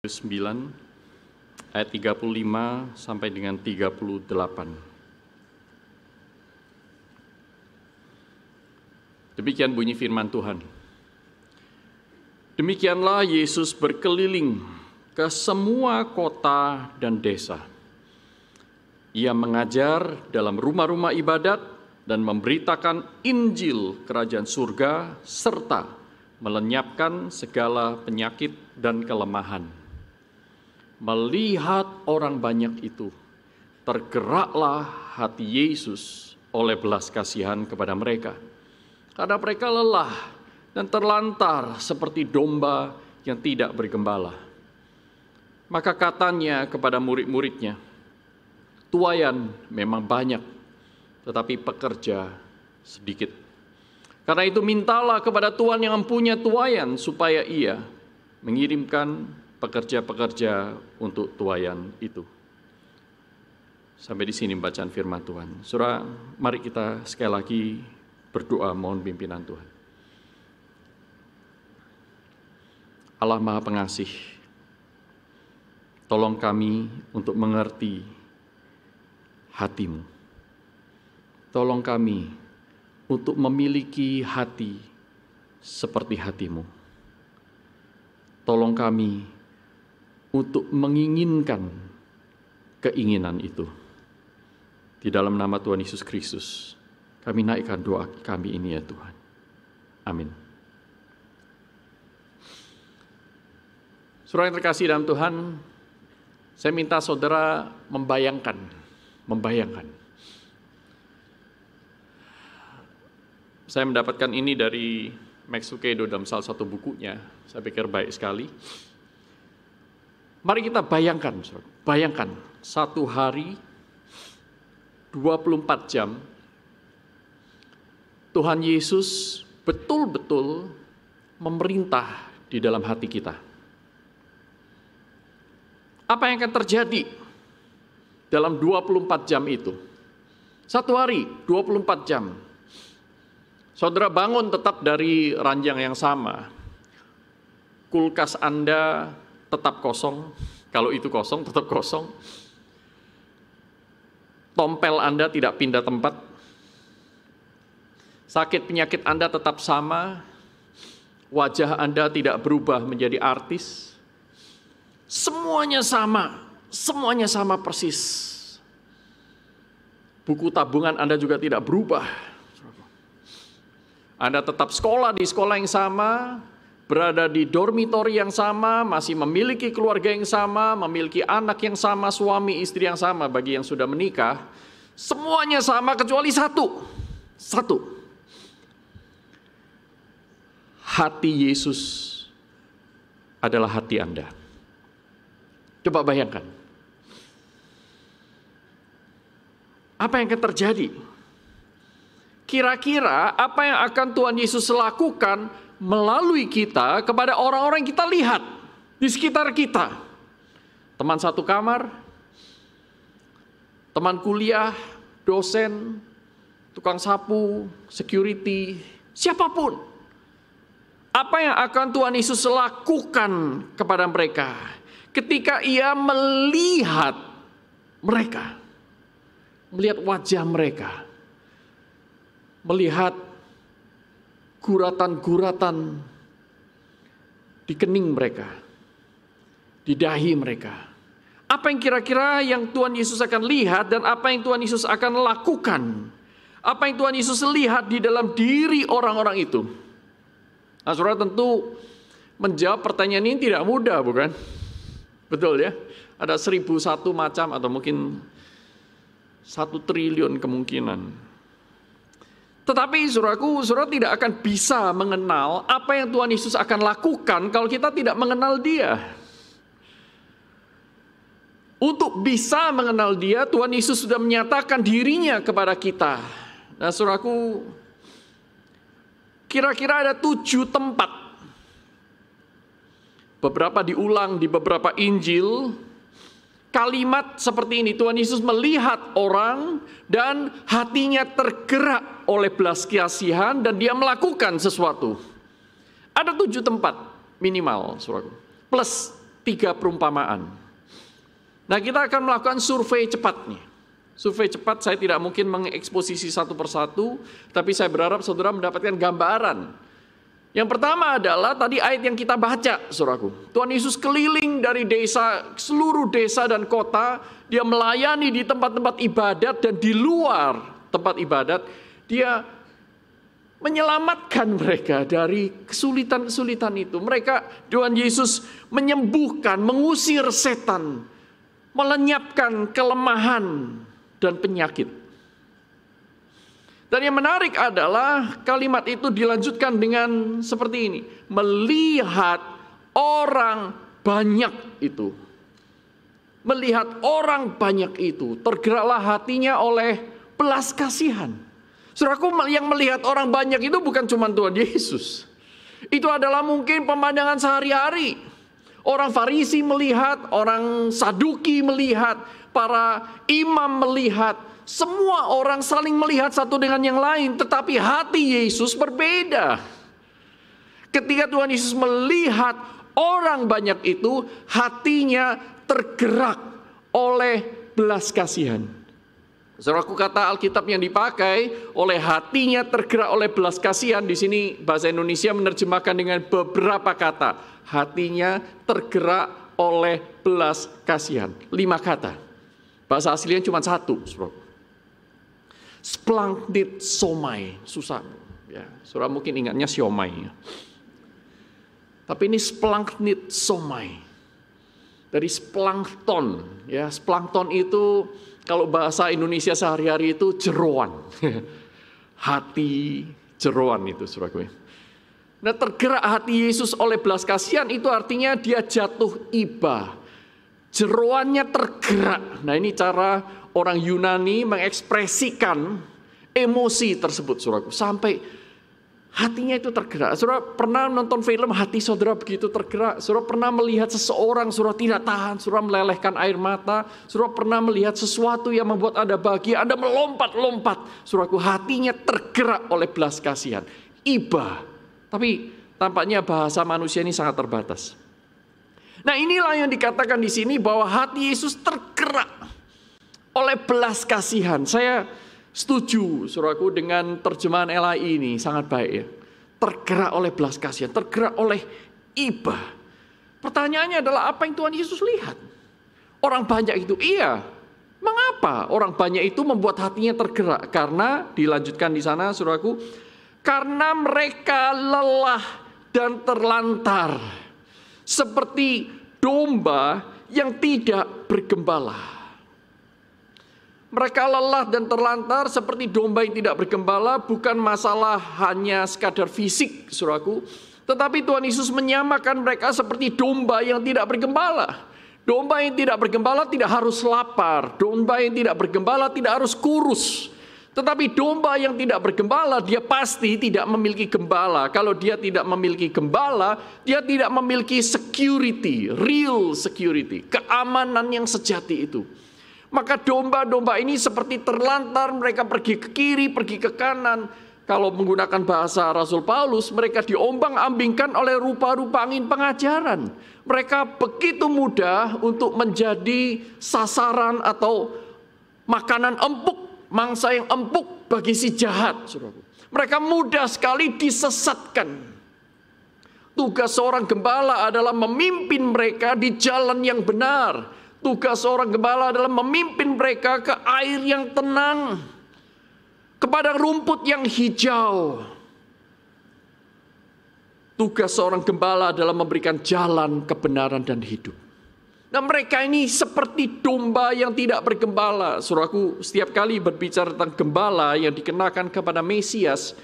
9 ayat 35 sampai dengan 38. Demikian bunyi firman Tuhan. Demikianlah Yesus berkeliling ke semua kota dan desa. Ia mengajar dalam rumah-rumah ibadat dan memberitakan Injil Kerajaan Surga serta melenyapkan segala penyakit dan kelemahan. Melihat orang banyak itu, tergeraklah hati Yesus oleh belas kasihan kepada mereka, karena mereka lelah dan terlantar seperti domba yang tidak bergembala. Maka katanya kepada murid-muridnya, tuaian memang banyak, tetapi pekerja sedikit. Karena itu mintalah kepada Tuhan yang mempunyai tuaian supaya Ia mengirimkan pekerja-pekerja untuk tuaian itu. Sampai di sini bacaan firman Tuhan. Saudara, mari kita sekali lagi berdoa mohon pimpinan Tuhan. Allah Maha Pengasih, tolong kami untuk mengerti hati-Mu. Tolong kami untuk memiliki hati seperti hati-Mu. Tolong kami untuk menginginkan keinginan itu. Di dalam nama Tuhan Yesus Kristus, kami naikkan doa kami ini ya Tuhan. Amin. Saudara yang terkasih dalam Tuhan, saya minta saudara membayangkan. Saya mendapatkan ini dari Max Lucado dalam salah satu bukunya, saya pikir baik sekali. Mari kita bayangkan satu hari 24 jam Tuhan Yesus betul-betul memerintah di dalam hati kita. Apa yang akan terjadi dalam 24 jam itu? Satu hari 24 jam. Saudara bangun tetap dari ranjang yang sama. Kulkas Anda tetap kosong, kalau itu kosong, tetap kosong. Tompel Anda tidak pindah tempat. Sakit penyakit Anda tetap sama. Wajah Anda tidak berubah menjadi artis. Semuanya sama persis. Buku tabungan Anda juga tidak berubah. Anda tetap sekolah di sekolah yang sama, berada di dormitori yang sama, masih memiliki keluarga yang sama, memiliki anak yang sama, suami istri yang sama bagi yang sudah menikah. Semuanya sama kecuali satu. Hati Yesus adalah hati Anda. Coba bayangkan. Apa yang akan terjadi? Kira-kira apa yang akan Tuhan Yesus lakukan melalui kita kepada orang-orang yang kita lihat di sekitar kita. Teman satu kamar, teman kuliah, dosen, tukang sapu, security, siapapun. Apa yang akan Tuhan Yesus lakukan kepada mereka ketika Ia melihat mereka, melihat wajah mereka, melihat guratan-guratan di kening mereka, di dahi mereka. Apa yang kira-kira yang Tuhan Yesus akan lihat dan apa yang Tuhan Yesus akan lakukan? Apa yang Tuhan Yesus lihat di dalam diri orang-orang itu? Nah, saudara tentu menjawab pertanyaan ini tidak mudah, bukan? Betul ya? Ada 1001 macam atau mungkin 1 triliun kemungkinan. Tetapi saudara tidak akan bisa mengenal apa yang Tuhan Yesus akan lakukan kalau kita tidak mengenal Dia. Untuk bisa mengenal Dia, Tuhan Yesus sudah menyatakan dirinya kepada kita. Nah saudaraku, kira-kira ada 7 tempat. Beberapa diulang di beberapa Injil. Kalimat seperti ini, Tuhan Yesus melihat orang dan hatinya tergerak oleh belas kasihan dan Dia melakukan sesuatu. Ada 7 tempat minimal, saudaraku. Plus 3 perumpamaan. Nah, kita akan melakukan survei cepat nih. Survei cepat, saya tidak mungkin mengeksposisi satu persatu, tapi saya berharap saudara mendapatkan gambaran. Yang pertama adalah tadi ayat yang kita baca, saudaraku. Tuhan Yesus keliling dari desa, seluruh desa dan kota. Dia melayani di tempat-tempat ibadat dan di luar tempat ibadat. Dia menyelamatkan mereka dari kesulitan-kesulitan itu. Tuhan Yesus menyembuhkan, mengusir setan, melenyapkan kelemahan dan penyakit. Dan yang menarik adalah kalimat itu dilanjutkan dengan seperti ini. Melihat orang banyak itu. Melihat orang banyak itu. Tergeraklah hatinya oleh belas kasihan. Saudaraku, yang melihat orang banyak itu bukan cuma Tuhan Yesus. Itu adalah mungkin pemandangan sehari-hari. Orang Farisi melihat, orang Saduki melihat, para imam melihat, semua orang saling melihat satu dengan yang lain, tetapi hati Yesus berbeda. Ketika Tuhan Yesus melihat orang banyak itu, hatinya tergerak oleh belas kasihan. Saudaraku, kata Alkitab yang dipakai oleh hatinya tergerak oleh belas kasihan, di sini bahasa Indonesia menerjemahkan dengan beberapa kata. Hatinya tergerak oleh belas kasihan. 5 kata. Bahasa aslinya cuma 1, saudaraku. Splanchnizomai, susah ya. Saudara mungkin ingatnya siomay. Tapi ini splanchnizomai. Dari splankton, ya. Splankton itu kalau bahasa Indonesia sehari-hari itu jeroan. Hati jeroan itu, saudaraku. Nah, tergerak hati Yesus oleh belas kasihan itu artinya dia jatuh iba. Jeroannya tergerak. Nah, ini cara orang Yunani mengekspresikan emosi tersebut, saudaraku. Sampai hatinya itu tergerak. Saudara pernah nonton film hati saudara begitu tergerak? Saudara pernah melihat seseorang, saudara tidak tahan, saudara melelehkan air mata. Saudara pernah melihat sesuatu yang membuat Anda bahagia, Anda melompat-lompat. Saudaraku, hatinya tergerak oleh belas kasihan. Iba. Tapi tampaknya bahasa manusia ini sangat terbatas. Nah, inilah yang dikatakan di sini bahwa hati Yesus tergerak oleh belas kasihan. Saya setuju, saudaraku, dengan terjemahan LAI ini sangat baik ya. Tergerak oleh belas kasihan, tergerak oleh iba. Pertanyaannya adalah apa yang Tuhan Yesus lihat? Orang banyak itu, iya. Mengapa orang banyak itu membuat hatinya tergerak? Karena dilanjutkan di sana, saudaraku, karena mereka lelah dan terlantar, seperti domba yang tidak bergembala. Mereka lelah dan terlantar seperti domba yang tidak bergembala, bukan masalah hanya sekadar fisik, saudaraku, tetapi Tuhan Yesus menyamakan mereka seperti domba yang tidak bergembala. Domba yang tidak bergembala tidak harus lapar, domba yang tidak bergembala tidak harus kurus. Tetapi domba yang tidak bergembala, dia pasti tidak memiliki gembala. Kalau dia tidak memiliki gembala, dia tidak memiliki security, real security, keamanan yang sejati itu. Maka domba-domba ini seperti terlantar, mereka pergi ke kiri, pergi ke kanan. Kalau menggunakan bahasa Rasul Paulus, mereka diombang-ambingkan oleh rupa-rupa angin pengajaran. Mereka begitu mudah untuk menjadi sasaran atau makanan empuk, mangsa yang empuk bagi si jahat, saudaraku. Mereka mudah sekali disesatkan. Tugas seorang gembala adalah memimpin mereka di jalan yang benar. Tugas seorang gembala adalah memimpin mereka ke air yang tenang, ke padang rumput yang hijau. Tugas seorang gembala adalah memberikan jalan kebenaran dan hidup. Nah, mereka ini seperti domba yang tidak bergembala. Saudaraku, setiap kali berbicara tentang gembala yang dikenakan kepada Mesias,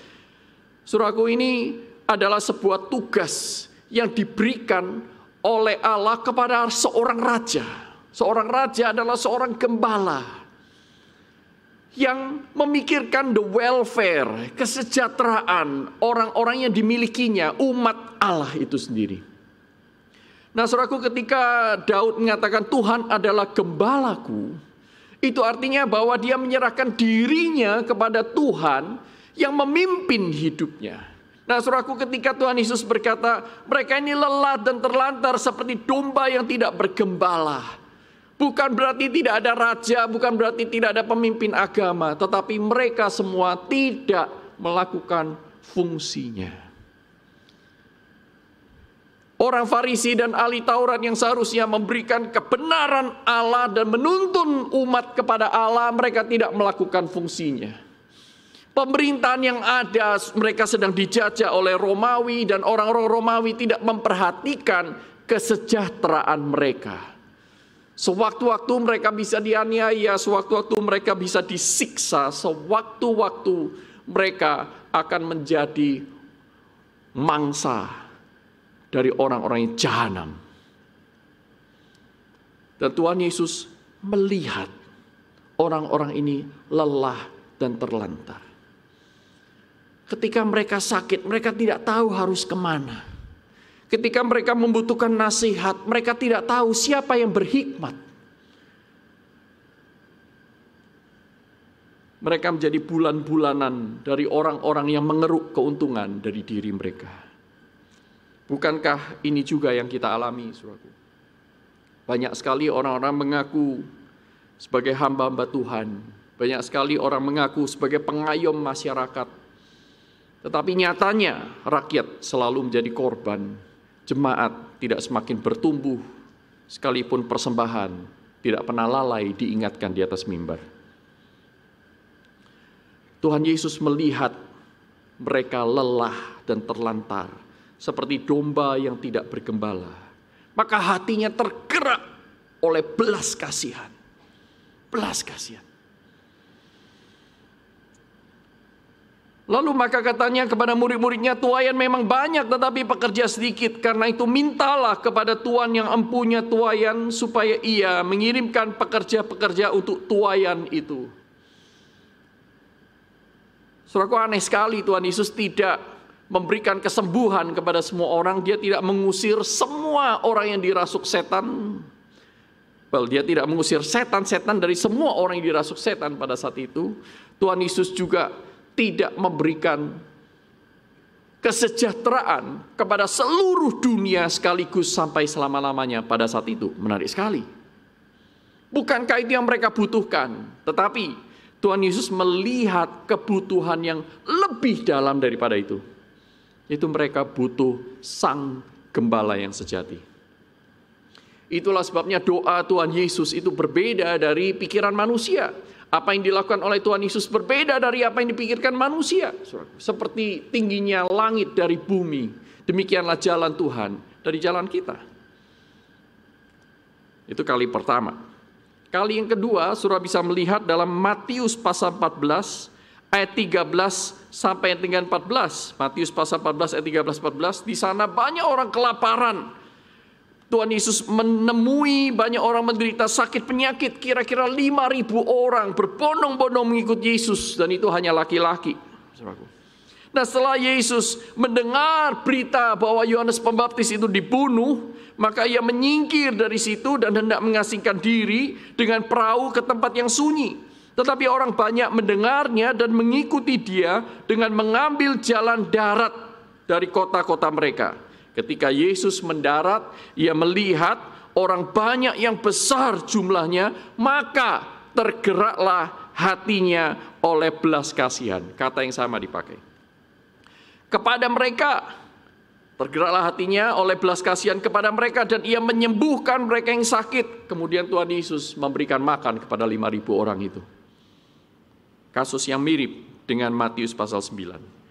saudaraku, ini adalah sebuah tugas yang diberikan oleh Allah kepada seorang raja. Seorang raja adalah seorang gembala yang memikirkan the welfare, kesejahteraan orang-orang yang dimilikinya, umat Allah itu sendiri. Nah, saudaraku, ketika Daud mengatakan Tuhan adalah gembalaku, itu artinya bahwa dia menyerahkan dirinya kepada Tuhan yang memimpin hidupnya. Nah, saudaraku, ketika Tuhan Yesus berkata, mereka ini lelah dan terlantar seperti domba yang tidak bergembala. Bukan berarti tidak ada raja, bukan berarti tidak ada pemimpin agama, tetapi mereka semua tidak melakukan fungsinya. Orang Farisi dan ahli Taurat yang seharusnya memberikan kebenaran Allah dan menuntun umat kepada Allah, mereka tidak melakukan fungsinya. Pemerintahan yang ada, mereka sedang dijajah oleh Romawi, dan orang-orang Romawi tidak memperhatikan kesejahteraan mereka. Sewaktu-waktu mereka bisa dianiaya, sewaktu-waktu mereka bisa disiksa, sewaktu-waktu mereka akan menjadi mangsa dari orang-orang yang jahanam. Dan Tuhan Yesus melihat orang-orang ini lelah dan terlantar. Ketika mereka sakit, mereka tidak tahu harus kemana. Ketika mereka membutuhkan nasihat, mereka tidak tahu siapa yang berhikmat. Mereka menjadi bulan-bulanan dari orang-orang yang mengeruk keuntungan dari diri mereka. Bukankah ini juga yang kita alami, saudaraku? Banyak sekali orang-orang mengaku sebagai hamba-hamba Tuhan. Banyak sekali orang mengaku sebagai pengayom masyarakat. Tetapi nyatanya rakyat selalu menjadi korban. Jemaat tidak semakin bertumbuh, sekalipun persembahan tidak pernah lalai diingatkan di atas mimbar. Tuhan Yesus melihat mereka lelah dan terlantar, seperti domba yang tidak bergembala. Maka hatinya tergerak oleh belas kasihan. Belas kasihan. Lalu maka katanya kepada murid-muridnya, tuaian memang banyak tetapi pekerja sedikit. Karena itu mintalah kepada Tuhan yang empunya tuaian supaya ia mengirimkan pekerja-pekerja untuk tuaian itu. Saudaraku, aneh sekali Tuhan Yesus tidak memberikan kesembuhan kepada semua orang. Dia tidak mengusir semua orang yang dirasuk setan. Dia tidak mengusir setan-setan dari semua orang yang dirasuk setan pada saat itu. Tuhan Yesus juga tidak memberikan kesejahteraan kepada seluruh dunia sekaligus sampai selama-lamanya pada saat itu. Menarik sekali. Bukankah itu yang mereka butuhkan? Tetapi Tuhan Yesus melihat kebutuhan yang lebih dalam daripada itu. Itu mereka butuh sang gembala yang sejati. Itulah sebabnya doa Tuhan Yesus itu berbeda dari pikiran manusia. Apa yang dilakukan oleh Tuhan Yesus berbeda dari apa yang dipikirkan manusia. Seperti tingginya langit dari bumi, demikianlah jalan Tuhan dari jalan kita. Itu kali pertama. Kali yang kedua, saudara bisa melihat dalam Matius pasal 14, ayat 13 sampai dengan 14. Matius pasal 14, ayat 13-14. Di sana banyak orang kelaparan. Tuhan Yesus menemui banyak orang menderita sakit penyakit, kira-kira 5.000 orang berbondong-bondong mengikut Yesus, dan itu hanya laki-laki. Nah, setelah Yesus mendengar berita bahwa Yohanes Pembaptis itu dibunuh, maka ia menyingkir dari situ dan hendak mengasingkan diri dengan perahu ke tempat yang sunyi. Tetapi orang banyak mendengarnya dan mengikuti dia dengan mengambil jalan darat dari kota-kota mereka. Ketika Yesus mendarat, ia melihat orang banyak yang besar jumlahnya, maka tergeraklah hatinya oleh belas kasihan. Kata yang sama dipakai. Kepada mereka, tergeraklah hatinya oleh belas kasihan kepada mereka, dan ia menyembuhkan mereka yang sakit. Kemudian Tuhan Yesus memberikan makan kepada 5.000 orang itu. Kasus yang mirip dengan Matius pasal 9.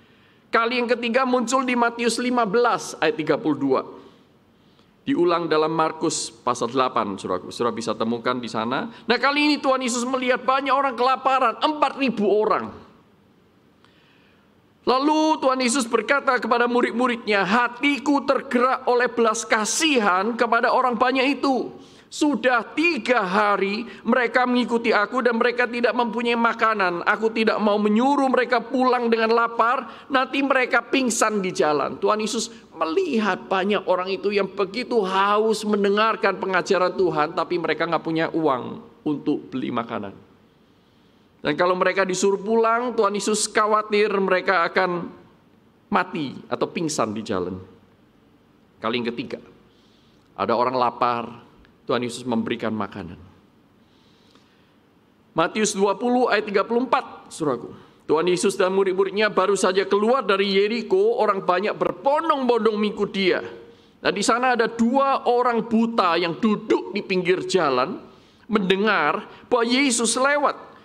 Kali yang ketiga muncul di Matius 15 ayat 32. Diulang dalam Markus pasal 8, saudara bisa temukan di sana. Nah, kali ini Tuhan Yesus melihat banyak orang kelaparan, 4.000 orang. Lalu Tuhan Yesus berkata kepada murid-muridnya, hatiku tergerak oleh belas kasihan kepada orang banyak itu. Sudah 3 hari mereka mengikuti aku dan mereka tidak mempunyai makanan. Aku tidak mau menyuruh mereka pulang dengan lapar, nanti mereka pingsan di jalan. Tuhan Yesus melihat banyak orang itu yang begitu haus mendengarkan pengajaran Tuhan, tapi mereka nggak punya uang untuk beli makanan. Dan kalau mereka disuruh pulang, Tuhan Yesus khawatir mereka akan mati atau pingsan di jalan. Kali yang ketiga, ada orang lapar, Tuhan Yesus memberikan makanan. Matius 20 ayat 34, saudaraku. Tuhan Yesus dan murid-muridnya baru saja keluar dari Yeriko, orang banyak berbondong-bondong mengikut dia. Nah, di sana ada 2 orang buta yang duduk di pinggir jalan, mendengar bahwa Yesus lewat.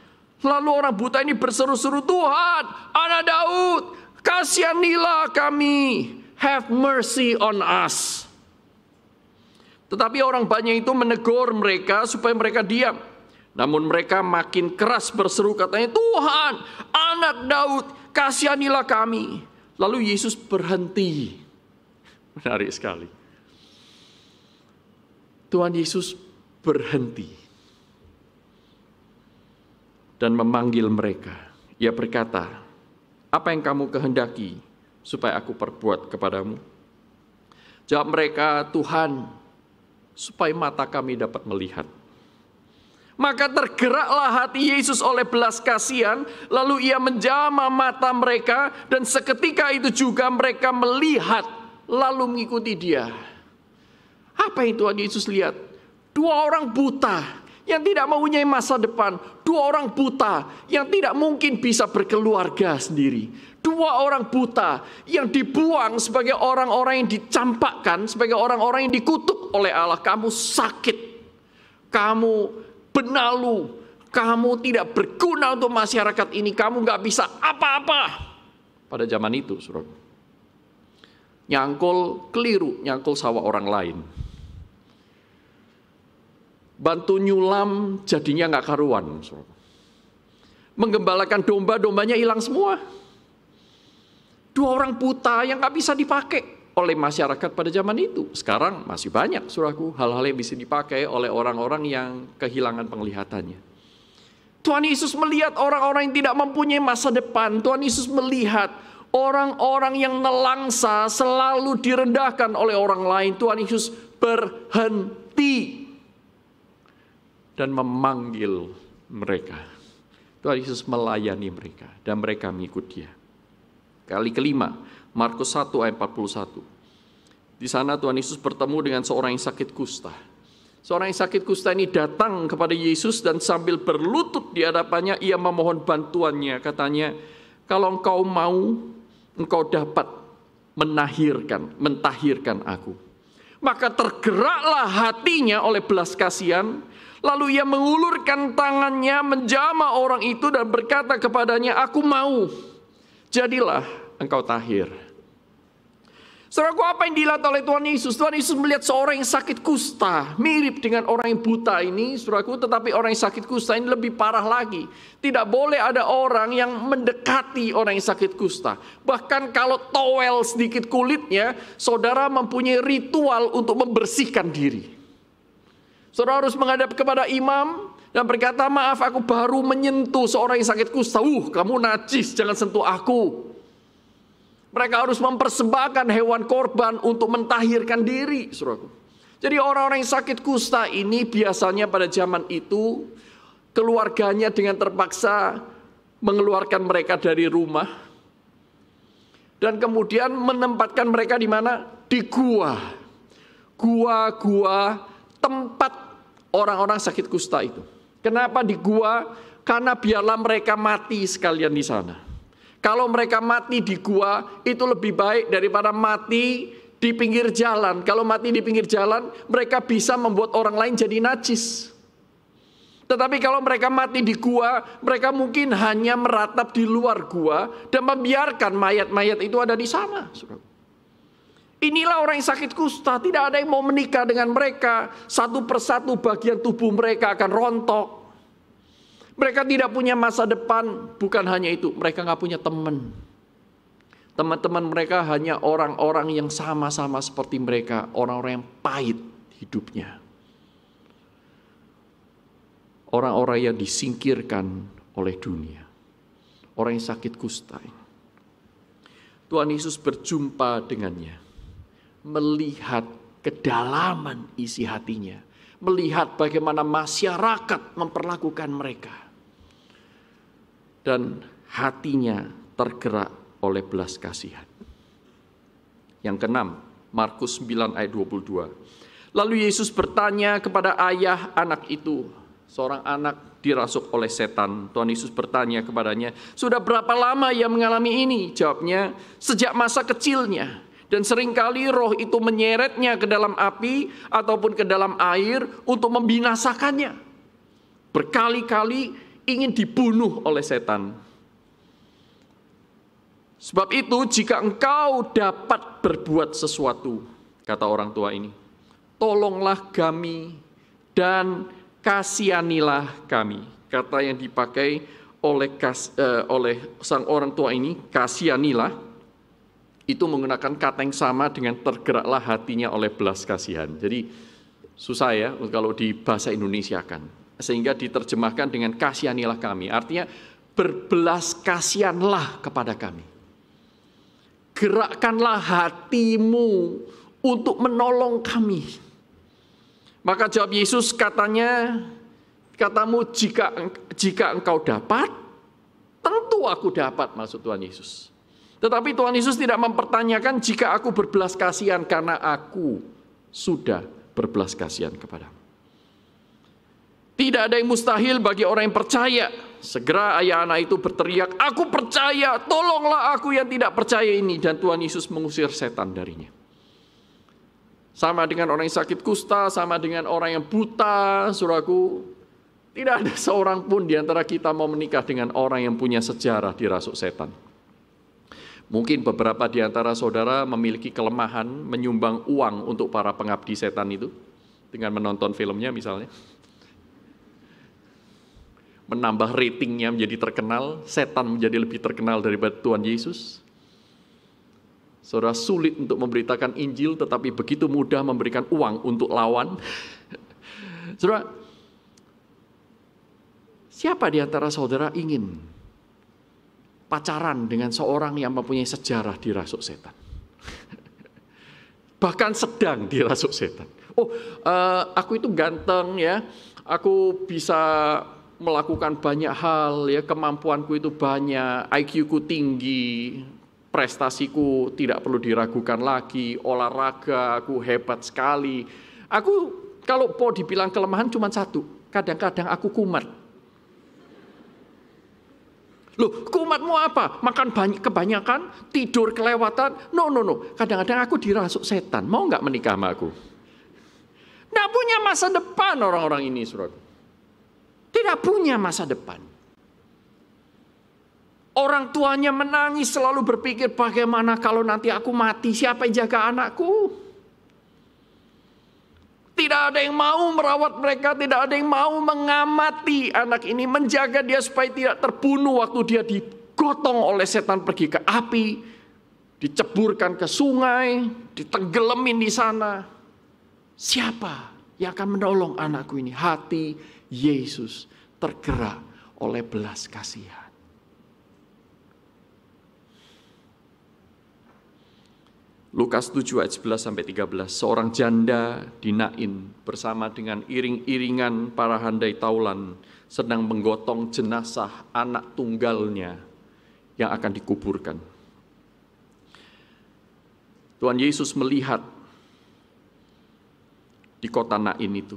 Lalu orang buta ini berseru-seru, "Tuhan, Anak Daud, kasihanilah kami, have mercy on us." Tetapi orang banyak itu menegur mereka supaya mereka diam. Namun mereka makin keras berseru, katanya, "Tuhan, Anak Daud, kasihanilah kami." Lalu Yesus berhenti. Menarik sekali. Tuhan Yesus berhenti dan memanggil mereka. Ia berkata, "Apa yang kamu kehendaki supaya aku perbuat kepadamu?" Jawab mereka, "Tuhan, supaya mata kami dapat melihat." Maka tergeraklah hati Yesus oleh belas kasihan, lalu ia menjamah mata mereka, dan seketika itu juga mereka melihat, lalu mengikuti dia. Apa yang Tuhan Yesus lihat? 2 orang buta yang tidak mempunyai masa depan. 2 orang buta yang tidak mungkin bisa berkeluarga sendiri. 2 orang buta yang dibuang sebagai orang-orang yang dicampakkan, sebagai orang-orang yang dikutuk oleh Allah. Kamu sakit, kamu benalu, kamu tidak berguna untuk masyarakat ini, kamu nggak bisa apa-apa. Pada zaman itu, saudara, nyangkul keliru, nyangkul sawah orang lain. Bantu nyulam jadinya nggak karuan. Menggembalakan domba, dombanya hilang semua. 2 orang buta yang nggak bisa dipakai oleh masyarakat pada zaman itu. Sekarang masih banyak, saudaraku, hal-hal yang bisa dipakai oleh orang-orang yang kehilangan penglihatannya. Tuhan Yesus melihat orang-orang yang tidak mempunyai masa depan. Tuhan Yesus melihat orang-orang yang nelangsa selalu direndahkan oleh orang lain. Tuhan Yesus berhenti dan memanggil mereka. Tuhan Yesus melayani mereka dan mereka mengikut dia. Kali kelima, Markus 1 ayat 41. Di sana Tuhan Yesus bertemu dengan seorang yang sakit kusta. Seorang yang sakit kusta ini datang kepada Yesus dan sambil berlutut di hadapannya ia memohon bantuannya. Katanya, "Kalau engkau mau, engkau dapat mentahirkan aku." Maka tergeraklah hatinya oleh belas kasihan. Lalu ia mengulurkan tangannya, menjamah orang itu dan berkata kepadanya, "Aku mau, jadilah engkau tahir." Saudaraku, apa yang dilihat oleh Tuhan Yesus? Tuhan Yesus melihat seorang yang sakit kusta, mirip dengan orang yang buta ini, saudaraku, tetapi orang yang sakit kusta ini lebih parah lagi. Tidak boleh ada orang yang mendekati orang yang sakit kusta. Bahkan kalau towel sedikit kulitnya, saudara mempunyai ritual untuk membersihkan diri. Saudara harus menghadap kepada imam dan berkata, "Maaf, aku baru menyentuh seorang yang sakit kusta. Kamu najis, jangan sentuh aku." Mereka harus mempersembahkan hewan korban untuk mentahirkan diri, saudaraku. Jadi orang-orang yang sakit kusta ini biasanya pada zaman itu keluarganya dengan terpaksa mengeluarkan mereka dari rumah dan kemudian menempatkan mereka di mana? Di gua. Gua-gua tempat orang-orang sakit kusta itu. Kenapa di gua? Karena biarlah mereka mati sekalian di sana. Kalau mereka mati di gua, itu lebih baik daripada mati di pinggir jalan. Kalau mati di pinggir jalan, mereka bisa membuat orang lain jadi najis. Tetapi kalau mereka mati di gua, mereka mungkin hanya meratap di luar gua dan membiarkan mayat-mayat itu ada di sana. Inilah orang yang sakit kusta, tidak ada yang mau menikah dengan mereka. Satu persatu bagian tubuh mereka akan rontok. Mereka tidak punya masa depan, bukan hanya itu, mereka nggak punya teman. Teman-teman mereka hanya orang-orang yang sama-sama seperti mereka, orang-orang yang pahit hidupnya. Orang-orang yang disingkirkan oleh dunia. Orang yang sakit kusta. Tuhan Yesus berjumpa dengannya. Melihat kedalaman isi hatinya. Melihat bagaimana masyarakat memperlakukan mereka. Dan hatinya tergerak oleh belas kasihan. Yang keenam, Markus 9 ayat 22. Lalu Yesus bertanya kepada ayah anak itu, seorang anak dirasuk oleh setan. Tuhan Yesus bertanya kepadanya, sudah berapa lama ia mengalami ini? Jawabnya, sejak masa kecilnya. Dan seringkali roh itu menyeretnya ke dalam api ataupun ke dalam air untuk membinasakannya. Berkali-kali ingin dibunuh oleh setan. Sebab itu jika engkau dapat berbuat sesuatu, kata orang tua ini, tolonglah kami dan kasihanilah kami. Kata yang dipakai oleh sang orang tua ini, kasihanilah, itu menggunakan kata yang sama dengan tergeraklah hatinya oleh belas kasihan. Jadi susah ya kalau di bahasa Indonesia kan. Sehingga diterjemahkan dengan kasihanilah kami. Artinya berbelas kasihanlah kepada kami. Gerakkanlah hatimu untuk menolong kami. Maka jawab Yesus katamu jika engkau dapat, tentu aku dapat, maksud Tuhan Yesus. Tetapi Tuhan Yesus tidak mempertanyakan jika aku berbelas kasihan karena aku sudah berbelas kasihan kepadamu. Tidak ada yang mustahil bagi orang yang percaya. Segera ayah anak itu berteriak, aku percaya, tolonglah aku yang tidak percaya ini. Dan Tuhan Yesus mengusir setan darinya. Sama dengan orang yang sakit kusta, sama dengan orang yang buta, saudaraku. Tidak ada seorang pun di antara kita mau menikah dengan orang yang punya sejarah dirasuk setan. Mungkin beberapa di antara saudara memiliki kelemahan menyumbang uang untuk para pengabdi setan itu. Dengan menonton filmnya misalnya. Menambah ratingnya menjadi terkenal, setan menjadi lebih terkenal daripada Tuhan Yesus. Saudara sulit untuk memberitakan Injil, tetapi begitu mudah memberikan uang untuk lawan. Saudara, siapa di antara saudara ingin pacaran dengan seorang yang mempunyai sejarah dirasuk setan? Bahkan sedang dirasuk setan. Aku itu ganteng ya, aku bisa melakukan banyak hal ya, kemampuanku itu banyak, IQ-ku tinggi, prestasiku tidak perlu diragukan lagi, olahraga aku hebat sekali. Aku kalau mau dibilang kelemahan cuma satu, kadang-kadang aku kumat. Loh, kumatmu apa? Makan banyak kebanyakan, tidur kelewatan? No. Kadang-kadang aku dirasuk setan. Mau nggak menikah sama aku? Nggak punya masa depan orang-orang ini, saudara. Tidak punya masa depan. Orang tuanya menangis, selalu berpikir bagaimana kalau nanti aku mati, siapa yang jaga anakku? Tidak ada yang mau merawat mereka, tidak ada yang mau mengamati anak ini, menjaga dia supaya tidak terbunuh waktu dia digotong oleh setan pergi ke api, diceburkan ke sungai, ditenggelamin di sana. Siapa yang akan menolong anakku ini? Hati Yesus tergerak oleh belas kasihan. Lukas 7 ayat 11-13, seorang janda di Nain bersama dengan iring-iringan para handai taulan sedang menggotong jenazah anak tunggalnya yang akan dikuburkan. Tuhan Yesus melihat di kota Nain itu.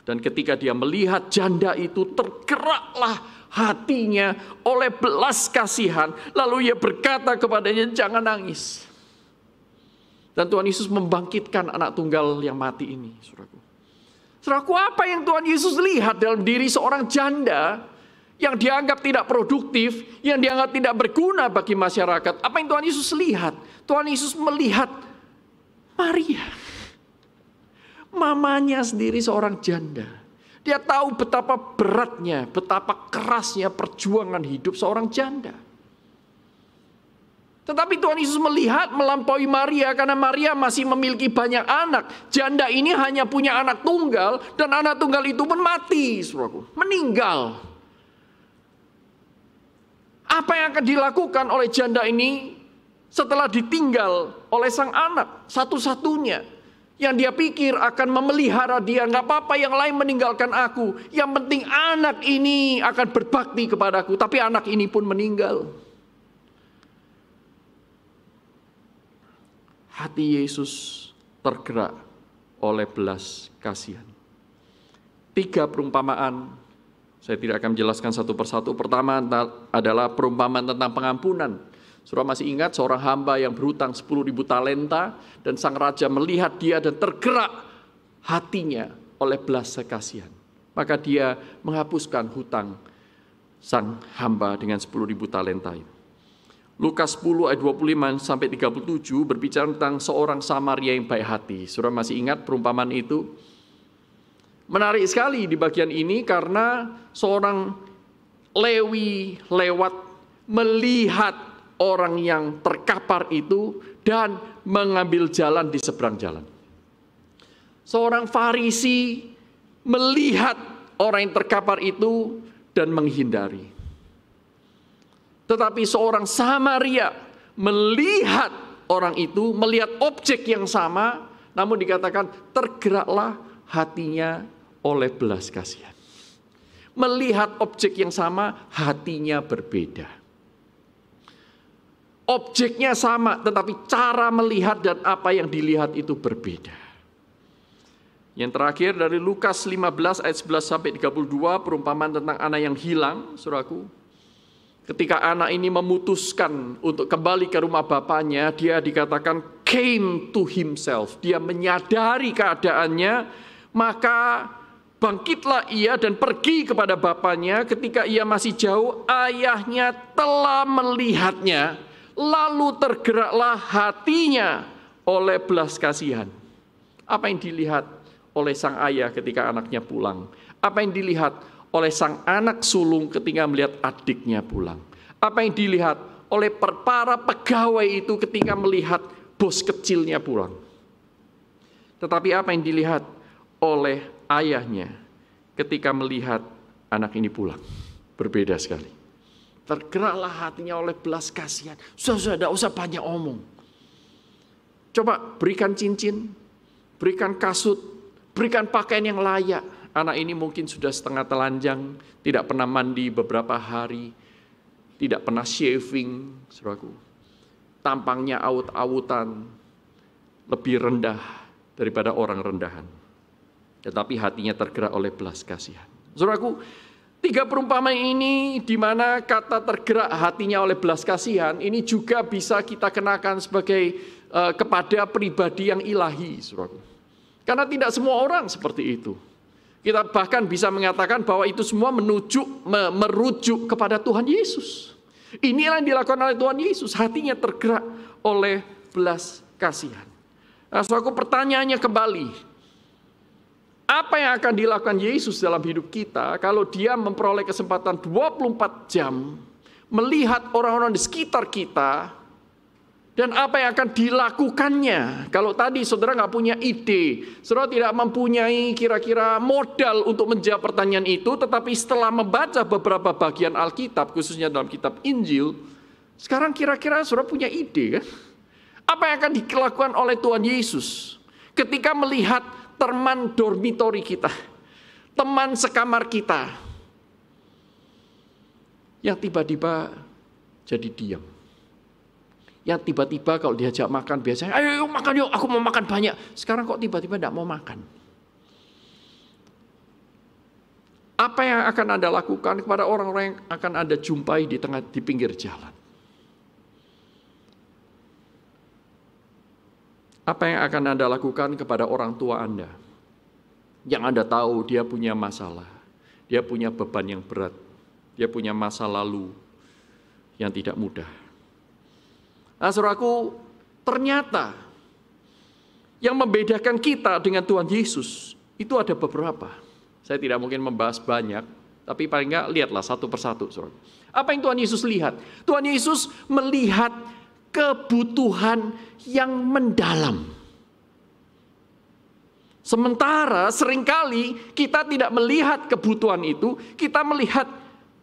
Dan ketika dia melihat janda itu, tergeraklah hatinya oleh belas kasihan. Lalu ia berkata kepadanya, jangan nangis. Dan Tuhan Yesus membangkitkan anak tunggal yang mati ini, saudaraku. Saudaraku, apa yang Tuhan Yesus lihat dalam diri seorang janda yang dianggap tidak produktif, yang dianggap tidak berguna bagi masyarakat? Apa yang Tuhan Yesus lihat? Tuhan Yesus melihat Maria. Mamanya sendiri seorang janda. Dia tahu betapa beratnya, betapa kerasnya perjuangan hidup seorang janda. Tetapi Tuhan Yesus melihat melampaui Maria karena Maria masih memiliki banyak anak. Janda ini hanya punya anak tunggal dan anak tunggal itu pun mati, saudaraku, meninggal. Apa yang akan dilakukan oleh janda ini setelah ditinggal oleh sang anak satu-satunya? Yang dia pikir akan memelihara dia, nggak apa-apa yang lain meninggalkan aku. Yang penting anak ini akan berbakti kepadaku. Tapi anak ini pun meninggal. hati Yesus tergerak oleh belas kasihan. 3 perumpamaan, saya tidak akan menjelaskan satu persatu. Pertama adalah perumpamaan tentang pengampunan. Saudara masih ingat seorang hamba yang berhutang 10.000 talenta dan sang raja melihat dia dan tergerak hatinya oleh belas kasihan. Maka dia menghapuskan hutang sang hamba dengan 10.000 talenta itu. Lukas 10 ayat 25 sampai 37 berbicara tentang seorang Samaria yang baik hati. Saudara masih ingat perumpamaan itu? Menarik sekali di bagian ini karena seorang Lewi lewat melihat orang yang terkapar itu dan mengambil jalan di seberang jalan. Seorang Farisi melihat orang yang terkapar itu dan menghindari. Tetapi seorang Samaria melihat orang itu, melihat objek yang sama, namun dikatakan tergeraklah hatinya oleh belas kasihan. Melihat objek yang sama, hatinya berbeda. Objeknya sama, tetapi cara melihat dan apa yang dilihat itu berbeda. Yang terakhir dari Lukas 15 ayat 11 sampai 32, perumpamaan tentang anak yang hilang, saudaraku. Ketika anak ini memutuskan untuk kembali ke rumah bapaknya, dia dikatakan came to himself. Dia menyadari keadaannya, maka bangkitlah ia dan pergi kepada bapaknya. Ketika ia masih jauh, ayahnya telah melihatnya, lalu tergeraklah hatinya oleh belas kasihan. Apa yang dilihat oleh sang ayah ketika anaknya pulang? Apa yang dilihat oleh sang anak sulung ketika melihat adiknya pulang? Apa yang dilihat oleh para pegawai itu ketika melihat bos kecilnya pulang? Tetapi apa yang dilihat oleh ayahnya ketika melihat anak ini pulang? Berbeda sekali. Tergeraklah hatinya oleh belas kasihan. Sudah, tidak usah banyak omong. Coba berikan cincin, berikan kasut, berikan pakaian yang layak. Anak ini mungkin sudah setengah telanjang, tidak pernah mandi beberapa hari, tidak pernah shaving, saudaraku. Tampangnya awut-awutan, lebih rendah daripada orang rendahan. Tetapi hatinya tergerak oleh belas kasihan. Saudaraku, 3 perumpamaan ini di mana kata tergerak hatinya oleh belas kasihan, ini juga bisa kita kenakan sebagai kepada pribadi yang ilahi, saudaraku. Karena tidak semua orang seperti itu. Kita bahkan bisa mengatakan bahwa itu semua merujuk kepada Tuhan Yesus. Inilah yang dilakukan oleh Tuhan Yesus. Hatinya tergerak oleh belas kasihan. Nah, saudaraku, pertanyaannya kembali. Apa yang akan dilakukan Yesus dalam hidup kita kalau dia memperoleh kesempatan 24 jam melihat orang-orang di sekitar kita? Dan apa yang akan dilakukannya? Kalau tadi saudara nggak punya ide, saudara tidak mempunyai kira-kira modal untuk menjawab pertanyaan itu, tetapi setelah membaca beberapa bagian Alkitab, khususnya dalam kitab Injil, sekarang kira-kira saudara punya ide kan? Apa yang akan dilakukan oleh Tuhan Yesus ketika melihat teman dormitori kita, teman sekamar kita, yang tiba-tiba jadi diam? Yang tiba-tiba kalau diajak makan biasanya, ayo makan yuk, aku mau makan banyak. Sekarang kok tiba-tiba tidak mau makan? Apa yang akan Anda lakukan kepada orang-orang yang akan Anda jumpai di pinggir jalan? Apa yang akan Anda lakukan kepada orang tua Anda? Yang Anda tahu dia punya masalah, dia punya beban yang berat, dia punya masa lalu yang tidak mudah. Nah, saudaraku, ternyata yang membedakan kita dengan Tuhan Yesus itu ada beberapa. Saya tidak mungkin membahas banyak, tapi paling enggak lihatlah satu persatu, saudara. Apa yang Tuhan Yesus lihat? Tuhan Yesus melihat kebutuhan yang mendalam. Sementara seringkali kita tidak melihat kebutuhan itu, kita melihat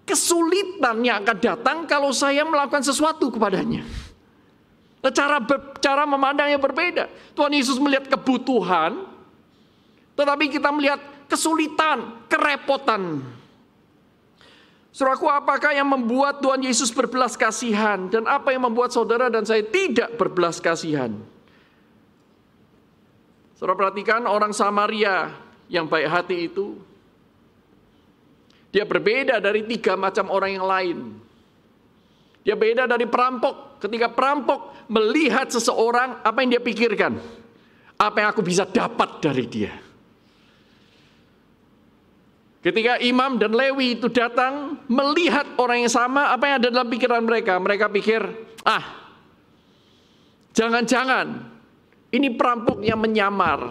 kesulitan yang akan datang kalau saya melakukan sesuatu kepadanya. Cara memandangnya berbeda. Tuhan Yesus melihat kebutuhan, tetapi kita melihat kesulitan, kerepotan. Saudaraku, apakah yang membuat Tuhan Yesus berbelas kasihan? Dan apa yang membuat saudara dan saya tidak berbelas kasihan? Saudara perhatikan orang Samaria yang baik hati itu, dia berbeda dari 3 macam orang yang lain. Dia beda dari perampok. Ketika perampok melihat seseorang, apa yang dia pikirkan? Apa yang aku bisa dapat dari dia? Ketika Imam dan Lewi itu datang, melihat orang yang sama, apa yang ada dalam pikiran mereka? Mereka pikir, jangan-jangan ini perampok yang menyamar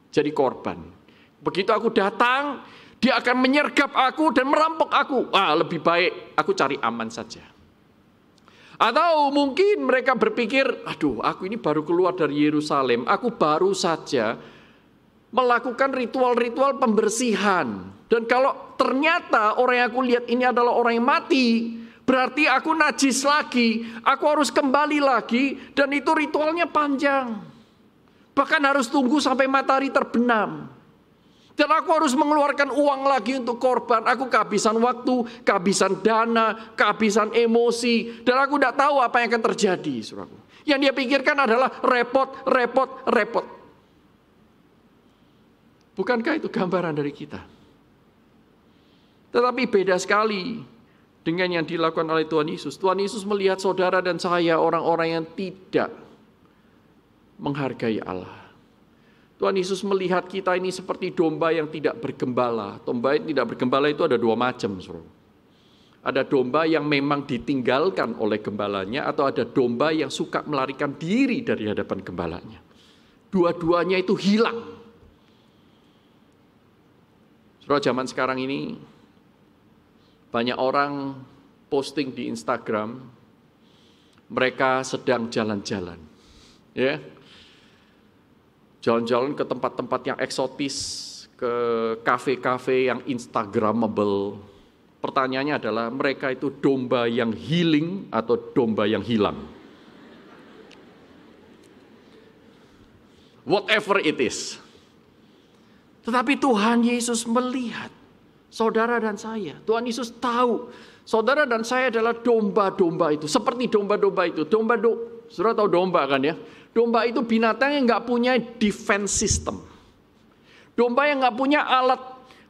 jadi korban. Begitu aku datang, dia akan menyergap aku dan merampok aku. Lebih baik aku cari aman saja. Atau mungkin mereka berpikir, aku ini baru keluar dari Yerusalem, aku baru saja melakukan ritual-ritual pembersihan. Dan kalau ternyata orang yang aku lihat ini adalah orang yang mati, berarti aku najis lagi, aku harus kembali lagi, dan itu ritualnya panjang. Bahkan harus tunggu sampai matahari terbenam. Dan aku harus mengeluarkan uang lagi untuk korban. Aku kehabisan waktu, kehabisan dana, kehabisan emosi. Dan aku tidak tahu apa yang akan terjadi, saudaraku. Yang dia pikirkan adalah repot. Bukankah itu gambaran dari kita? Tetapi beda sekali dengan yang dilakukan oleh Tuhan Yesus. Tuhan Yesus melihat saudara dan saya orang-orang yang tidak menghargai Allah. Tuhan Yesus melihat kita ini seperti domba yang tidak bergembala. Domba yang tidak bergembala itu ada 2 macam. Ada domba yang memang ditinggalkan oleh gembalanya, atau ada domba yang suka melarikan diri dari hadapan gembalanya. Dua-duanya itu hilang. Saudara, zaman sekarang ini banyak orang posting di Instagram, mereka sedang jalan-jalan. Jalan-jalan ke tempat-tempat yang eksotis, ke kafe-kafe yang instagramable. Pertanyaannya adalah, mereka itu domba yang healing atau domba yang hilang? Whatever it is. Tetapi Tuhan Yesus melihat saudara dan saya. Tuhan Yesus tahu saudara dan saya adalah domba-domba itu. Seperti domba-domba itu. Saudara tahu domba kan ya? Domba itu binatang yang nggak punya defense system. Domba yang nggak punya alat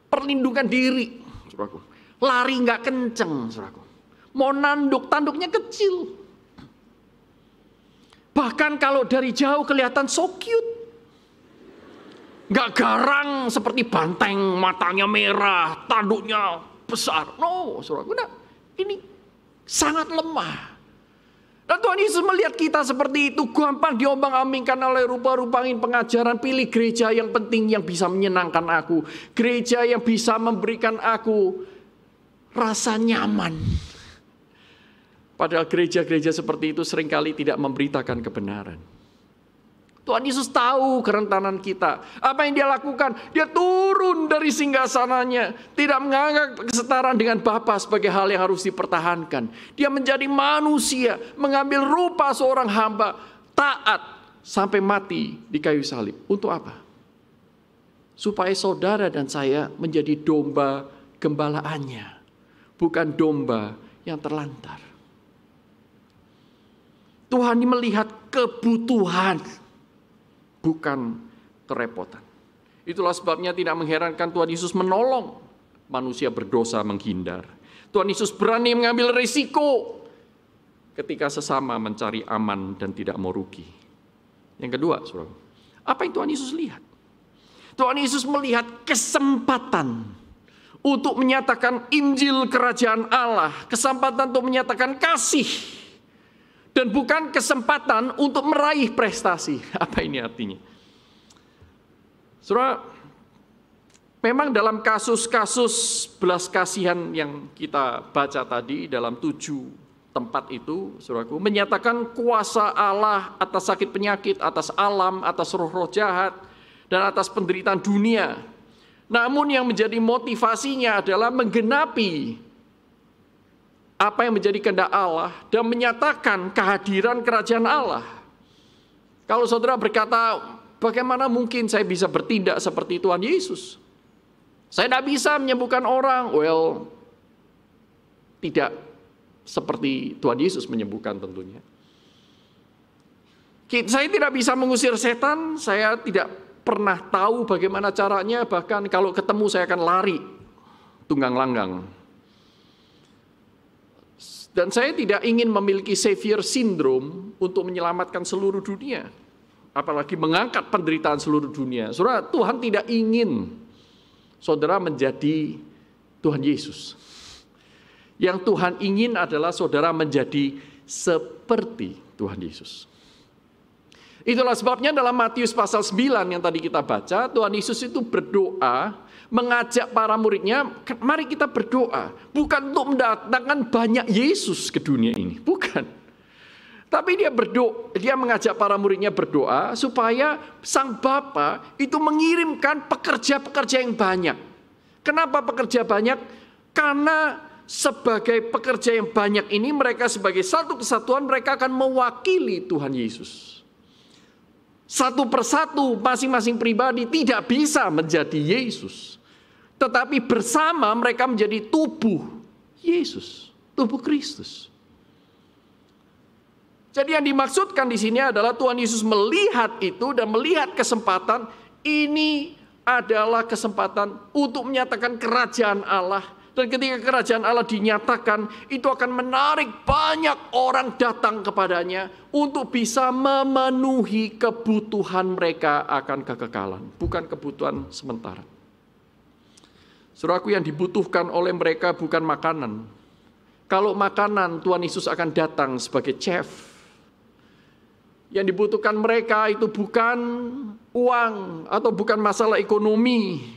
perlindungan diri. Saudaraku. Lari nggak kenceng. Saudaraku. Mau nanduk, tanduknya kecil. Bahkan kalau dari jauh kelihatan so cute. Nggak garang seperti banteng, matanya merah, tanduknya besar. No, saudaraku. Nah, ini sangat lemah. Dan Tuhan Yesus melihat kita seperti itu, gampang diombang-ambingkan oleh rupa-rupa pengajaran. Pilih gereja yang penting, yang bisa menyenangkan aku. Gereja yang bisa memberikan aku rasa nyaman. Padahal gereja-gereja seperti itu seringkali tidak memberitakan kebenaran. Tuhan Yesus tahu kerentanan kita. Apa yang dia lakukan? Dia turun dari singgasananya. Tidak menganggap kesetaraan dengan Bapa sebagai hal yang harus dipertahankan. Dia menjadi manusia, mengambil rupa seorang hamba, taat sampai mati di kayu salib. Untuk apa? Supaya saudara dan saya menjadi domba gembalaannya, bukan domba yang terlantar. Tuhan ini melihat kebutuhan, bukan kerepotan. Itulah sebabnya tidak mengherankan Tuhan Yesus menolong manusia berdosa menghindar. Tuhan Yesus berani mengambil risiko ketika sesama mencari aman dan tidak mau rugi. Yang kedua, saudara, apa yang Tuhan Yesus lihat? Tuhan Yesus melihat kesempatan untuk menyatakan Injil Kerajaan Allah, kesempatan untuk menyatakan kasih. Dan bukan kesempatan untuk meraih prestasi. Apa ini artinya? Saudara, memang dalam kasus-kasus belas kasihan yang kita baca tadi dalam 7 tempat itu, saudaraku, menyatakan kuasa Allah atas sakit penyakit, atas alam, atas roh-roh jahat, dan atas penderitaan dunia. Namun yang menjadi motivasinya adalah menggenapi apa yang menjadi kehendak Allah dan menyatakan kehadiran kerajaan Allah. Kalau saudara berkata, bagaimana mungkin saya bisa bertindak seperti Tuhan Yesus? Saya tidak bisa menyembuhkan orang. Well, tidak seperti Tuhan Yesus menyembuhkan tentunya. Saya tidak bisa mengusir setan, saya tidak pernah tahu bagaimana caranya, bahkan kalau ketemu saya akan lari tunggang langgang. Dan saya tidak ingin memiliki savior syndrome untuk menyelamatkan seluruh dunia, apalagi mengangkat penderitaan seluruh dunia. Saudara, Tuhan tidak ingin saudara menjadi Tuhan Yesus. Yang Tuhan ingin adalah saudara menjadi seperti Tuhan Yesus. Itulah sebabnya dalam Matius pasal 9 yang tadi kita baca, Tuhan Yesus itu berdoa, mengajak para muridnya, mari kita berdoa. Bukan untuk mendatangkan banyak Yesus ke dunia ini, bukan. Tapi dia berdoa, dia mengajak para muridnya berdoa supaya Sang Bapa itu mengirimkan pekerja-pekerja yang banyak. Kenapa pekerja banyak? Karena sebagai pekerja yang banyak ini, mereka sebagai satu kesatuan, mereka akan mewakili Tuhan Yesus. Satu persatu masing-masing pribadi tidak bisa menjadi Yesus. Tetapi bersama mereka menjadi tubuh Yesus, tubuh Kristus. Jadi yang dimaksudkan di sini adalah Tuhan Yesus melihat itu dan melihat kesempatan ini adalah kesempatan untuk menyatakan kerajaan Allah. Dan ketika kerajaan Allah dinyatakan, itu akan menarik banyak orang datang kepadanya untuk bisa memenuhi kebutuhan mereka akan kekekalan, bukan kebutuhan sementara. Saudaraku, yang dibutuhkan oleh mereka bukan makanan. Kalau makanan, Tuhan Yesus akan datang sebagai chef. Yang dibutuhkan mereka itu bukan uang atau bukan masalah ekonomi.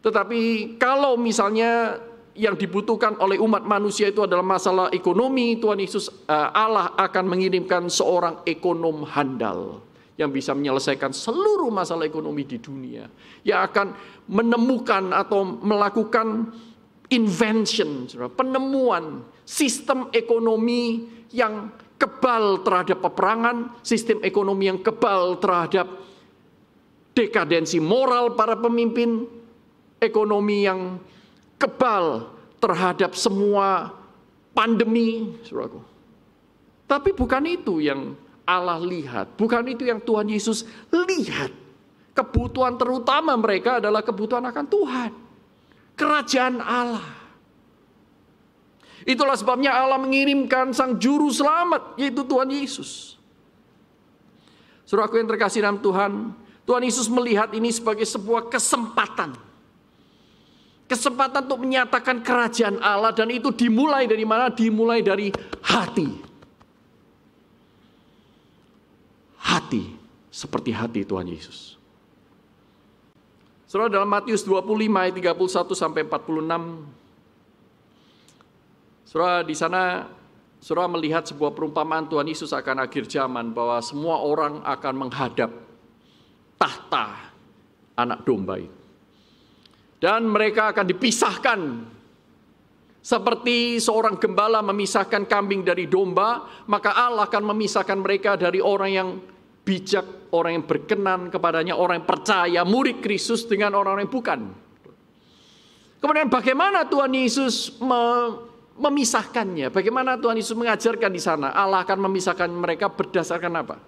Tetapi kalau misalnya yang dibutuhkan oleh umat manusia itu adalah masalah ekonomi, Tuhan Yesus Allah akan mengirimkan seorang ekonom handal yang bisa menyelesaikan seluruh masalah ekonomi di dunia, yang akan menemukan atau melakukan invention, penemuan sistem ekonomi yang kebal terhadap peperangan, sistem ekonomi yang kebal terhadap dekadensi moral para pemimpin, ekonomi yang kebal terhadap semua pandemi, saudaraku. Tapi bukan itu yang Allah lihat, bukan itu yang Tuhan Yesus lihat. Kebutuhan terutama mereka adalah kebutuhan akan Tuhan, kerajaan Allah. Itulah sebabnya Allah mengirimkan Sang Juru Selamat, yaitu Tuhan Yesus. Saudaraku yang terkasih dalam Tuhan, Tuhan Yesus melihat ini sebagai sebuah kesempatan. Kesempatan untuk menyatakan kerajaan Allah, dan itu dimulai dari mana? Dimulai dari hati. Hati seperti hati Tuhan Yesus. Saudara, dalam Matius 25 ayat 31 sampai 46, saudara di sana saudara melihat sebuah perumpamaan Tuhan Yesus akan akhir zaman, bahwa semua orang akan menghadap tahta anak domba itu. Dan mereka akan dipisahkan. Seperti seorang gembala memisahkan kambing dari domba, maka Allah akan memisahkan mereka dari orang yang bijak, orang yang berkenan kepadanya, orang yang percaya, murid Kristus dengan orang-orang yang bukan. Kemudian bagaimana Tuhan Yesus memisahkannya? Bagaimana Tuhan Yesus mengajarkan di sana? Allah akan memisahkan mereka berdasarkan apa?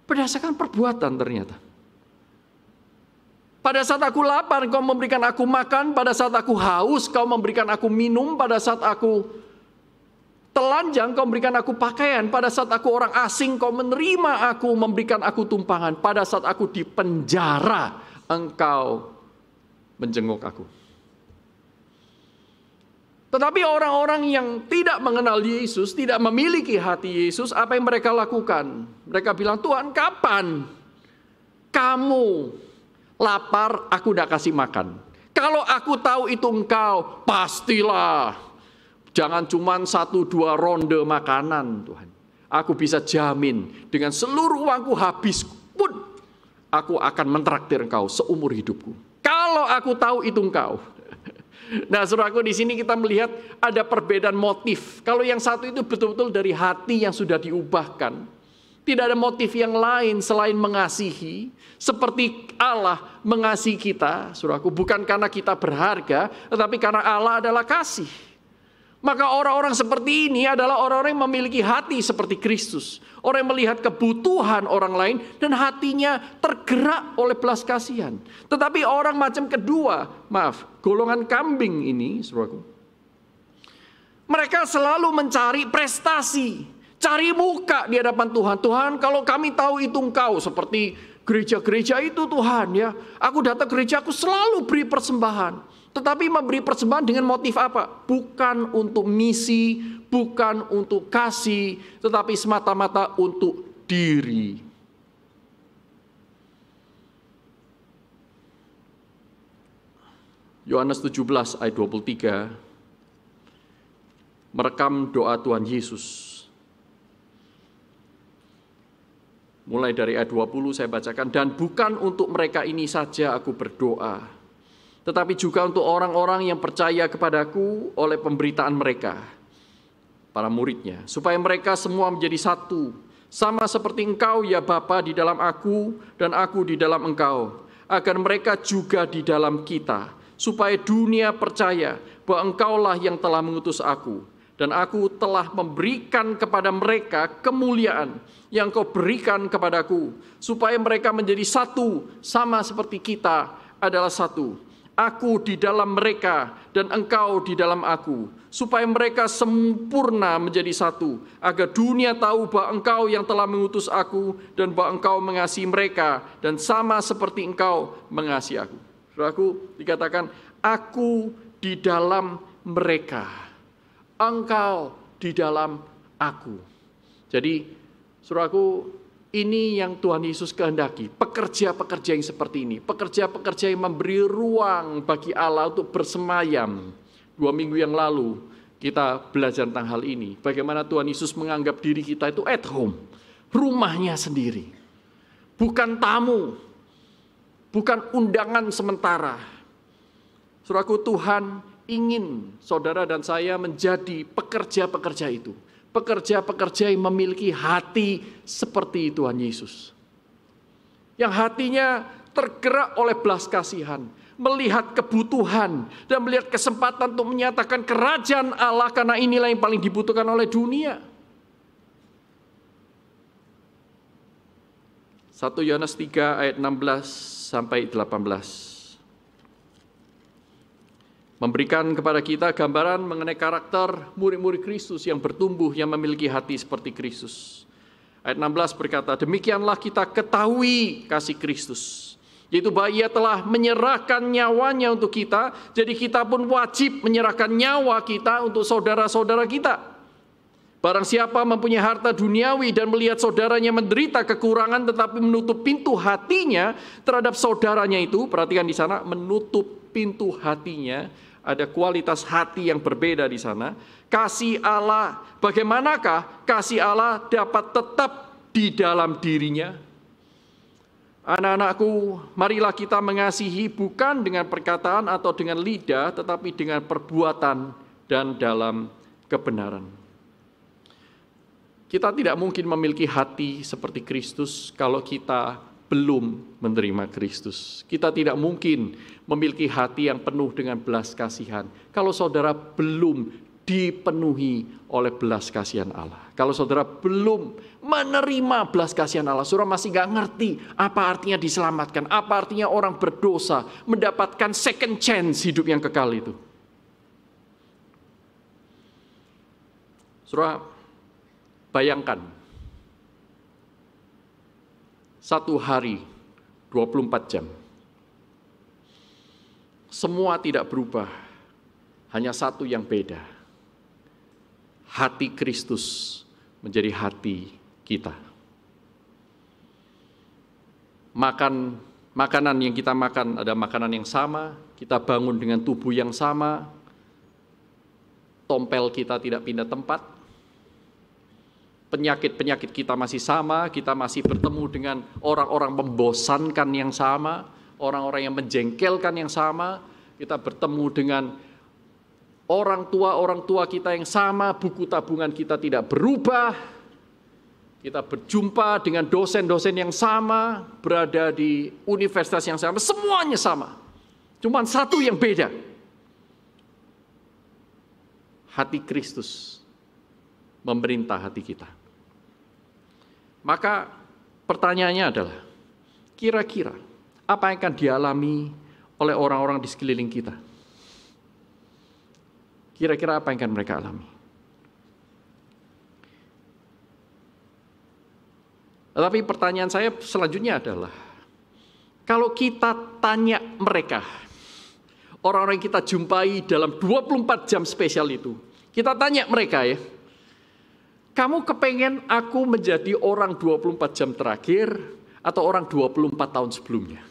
Berdasarkan perbuatan ternyata. Pada saat aku lapar, kau memberikan aku makan. Pada saat aku haus, kau memberikan aku minum. Pada saat aku telanjang, kau memberikan aku pakaian. Pada saat aku orang asing, kau menerima aku, memberikan aku tumpangan. Pada saat aku di penjara, engkau menjenguk aku. Tetapi orang-orang yang tidak mengenal Yesus, tidak memiliki hati Yesus, apa yang mereka lakukan? Mereka bilang, Tuhan, kapan kamu lapar, aku tidak kasih makan. Kalau aku tahu itu engkau, pastilah. Jangan cuma 1-2 ronde makanan, Tuhan. Aku bisa jamin dengan seluruh uangku habis pun, aku akan mentraktir engkau seumur hidupku. Kalau aku tahu itu engkau. Nah, saudaraku, di sini kita melihat ada perbedaan motif. Kalau yang satu itu betul-betul dari hati yang sudah diubahkan. Tidak ada motif yang lain selain mengasihi. Seperti Allah mengasihi kita, saudaraku, bukan karena kita berharga, tetapi karena Allah adalah kasih. Maka orang-orang seperti ini adalah orang-orang yang memiliki hati seperti Kristus. Orang yang melihat kebutuhan orang lain dan hatinya tergerak oleh belas kasihan. Tetapi orang macam kedua, golongan kambing ini, saudaraku, mereka selalu mencari prestasi, cari muka di hadapan Tuhan. Tuhan, kalau kami tahu itu Engkau, seperti gereja-gereja itu Tuhan ya. Aku datang ke gereja, aku selalu beri persembahan. Tetapi memberi persembahan dengan motif apa? Bukan untuk misi, bukan untuk kasih, tetapi semata-mata untuk diri. Yohanes 17 ayat 23 merekam doa Tuhan Yesus. Mulai dari ayat 20 saya bacakan. Dan bukan untuk mereka ini saja aku berdoa, tetapi juga untuk orang-orang yang percaya kepadaku oleh pemberitaan mereka, para muridnya, supaya mereka semua menjadi satu, sama seperti Engkau ya Bapa di dalam aku dan aku di dalam Engkau, agar mereka juga di dalam kita, supaya dunia percaya bahwa Engkaulah yang telah mengutus aku, dan aku telah memberikan kepada mereka kemuliaan yang Kau berikan kepadaku, supaya mereka menjadi satu, sama seperti kita adalah satu. Aku di dalam mereka dan Engkau di dalam aku, supaya mereka sempurna menjadi satu, agar dunia tahu bahwa Engkau yang telah mengutus aku dan bahwa Engkau mengasihi mereka dan sama seperti Engkau mengasihi aku. Saudaraku, dikatakan aku di dalam mereka, Engkau di dalam aku. Jadi, saudaraku, ini yang Tuhan Yesus kehendaki, pekerja-pekerja yang seperti ini, pekerja-pekerja yang memberi ruang bagi Allah untuk bersemayam. 2 minggu yang lalu kita belajar tentang hal ini, bagaimana Tuhan Yesus menganggap diri kita itu at home, rumahnya sendiri, bukan tamu, bukan undangan sementara. Saudaraku, Tuhan ingin saudara dan saya menjadi pekerja-pekerja itu. Pekerja-pekerja yang memiliki hati seperti Tuhan Yesus. Yang hatinya tergerak oleh belas kasihan, melihat kebutuhan, dan melihat kesempatan untuk menyatakan kerajaan Allah, karena inilah yang paling dibutuhkan oleh dunia. 1 Yohanes 3 ayat 16 sampai 18. Memberikan kepada kita gambaran mengenai karakter murid-murid Kristus yang bertumbuh, yang memiliki hati seperti Kristus. Ayat 16 berkata, demikianlah kita ketahui kasih Kristus, yaitu bahwa Ia telah menyerahkan nyawanya untuk kita, jadi kita pun wajib menyerahkan nyawa kita untuk saudara-saudara kita. Barang siapa mempunyai harta duniawi dan melihat saudaranya menderita kekurangan tetapi menutup pintu hatinya terhadap saudaranya itu, perhatikan di sana, menutup pintu hatinya. Ada kualitas hati yang berbeda di sana. Kasih Allah, bagaimanakah kasih Allah dapat tetap di dalam dirinya? Anak-anakku, marilah kita mengasihi bukan dengan perkataan atau dengan lidah, tetapi dengan perbuatan dan dalam kebenaran. Kita tidak mungkin memiliki hati seperti Kristus kalau kita belum menerima Kristus. Kita tidak mungkin memiliki hati yang penuh dengan belas kasihan kalau saudara belum dipenuhi oleh belas kasihan Allah. Kalau saudara belum menerima belas kasihan Allah, saudara masih gak ngerti apa artinya diselamatkan, apa artinya orang berdosa mendapatkan second chance hidup yang kekal itu. Saudara, bayangkan satu hari 24 jam. Semua tidak berubah, hanya satu yang beda. Hati Kristus menjadi hati kita. Makanan yang kita makan ada makanan yang sama, kita bangun dengan tubuh yang sama, tompel kita tidak pindah tempat, penyakit-penyakit kita masih sama, kita masih bertemu dengan orang-orang membosankan yang sama, orang-orang yang menjengkelkan yang sama, kita bertemu dengan orang tua kita yang sama, buku tabungan kita tidak berubah, kita berjumpa dengan dosen-dosen yang sama, berada di universitas yang sama, semuanya sama. Cuma satu yang beda. hati Kristus memerintah hati kita. Maka pertanyaannya adalah, kira-kira apa yang akan dialami oleh orang-orang di sekeliling kita? Kira-kira apa yang akan mereka alami? Tetapi pertanyaan saya selanjutnya adalah, kalau kita tanya mereka, orang-orang yang kita jumpai dalam 24 jam spesial itu, kita tanya mereka ya, kamu kepengen aku menjadi orang 24 jam terakhir atau orang 24 tahun sebelumnya?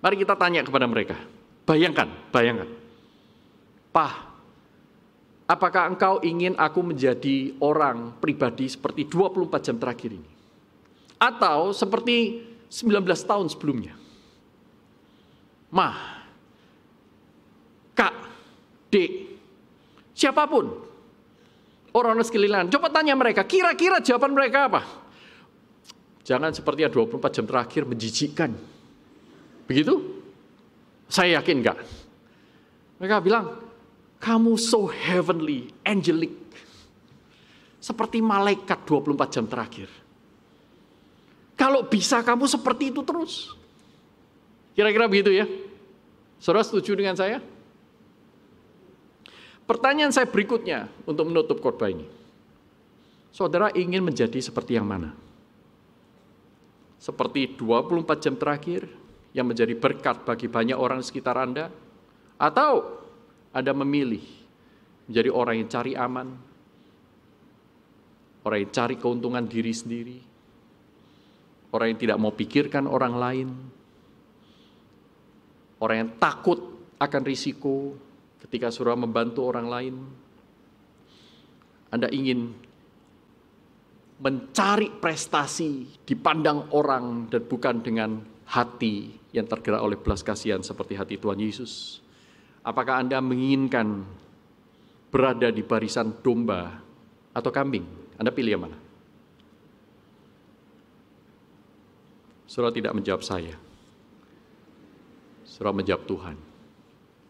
Mari kita tanya kepada mereka. Bayangkan. Pak, apakah engkau ingin aku menjadi orang pribadi seperti 24 jam terakhir ini? Atau seperti 19 tahun sebelumnya? Ma, Kak, Dek, siapapun, orang-orang sekeliling, coba tanya mereka, kira-kira jawaban mereka apa? Jangan seperti yang 24 jam terakhir menjijikkan. Begitu? Saya yakin enggak. Mereka bilang, kamu so heavenly, angelic. Seperti malaikat 24 jam terakhir. Kalau bisa kamu seperti itu terus. Kira-kira begitu ya. Saudara setuju dengan saya? Pertanyaan saya berikutnya untuk menutup khotbah ini. Saudara ingin menjadi seperti yang mana? Seperti 24 jam terakhir yang menjadi berkat bagi banyak orang di sekitar Anda? Atau Anda memilih menjadi orang yang cari aman, orang yang cari keuntungan diri sendiri, orang yang tidak mau pikirkan orang lain, orang yang takut akan risiko ketika saudara membantu orang lain? Anda ingin mencari prestasi dipandang orang dan bukan dengan hati yang tergerak oleh belas kasihan seperti hati Tuhan Yesus? Apakah Anda menginginkan berada di barisan domba atau kambing? Anda pilih yang mana? Saudara tidak menjawab saya. Saudara menjawab Tuhan.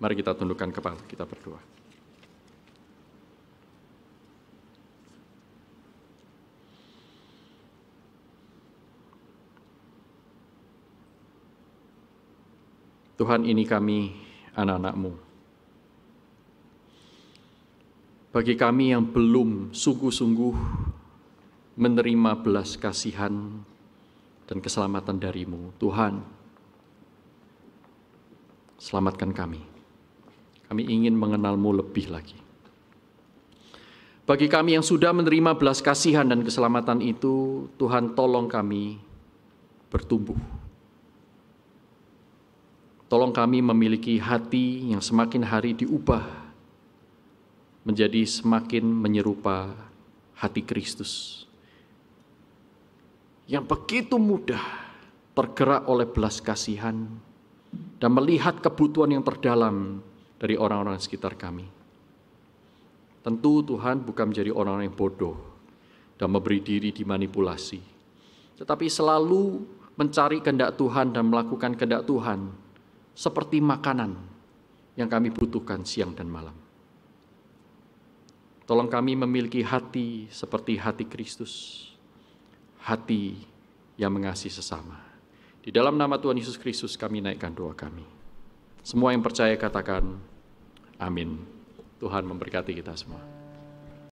Mari kita tundukkan kepala, kita berdoa. Tuhan, ini kami, anak-anak-Mu. Bagi kami yang belum sungguh-sungguh menerima belas kasihan dan keselamatan dari-Mu, Tuhan, selamatkan kami. Kami ingin mengenal-Mu lebih lagi. Bagi kami yang sudah menerima belas kasihan dan keselamatan itu, Tuhan, tolong kami bertumbuh. Tolong kami memiliki hati yang semakin hari diubah menjadi semakin menyerupa hati Kristus, yang begitu mudah tergerak oleh belas kasihan dan melihat kebutuhan yang terdalam dari orang-orang sekitar kami. Tentu Tuhan bukan menjadi orang-orang yang bodoh dan memberi diri dimanipulasi, tetapi selalu mencari kehendak Tuhan dan melakukan kehendak Tuhan seperti makanan yang kami butuhkan siang dan malam. Tolong kami memiliki hati seperti hati Kristus, hati yang mengasihi sesama. Di dalam nama Tuhan Yesus Kristus kami naikkan doa kami. Semua yang percaya katakan amin. Tuhan memberkati kita semua.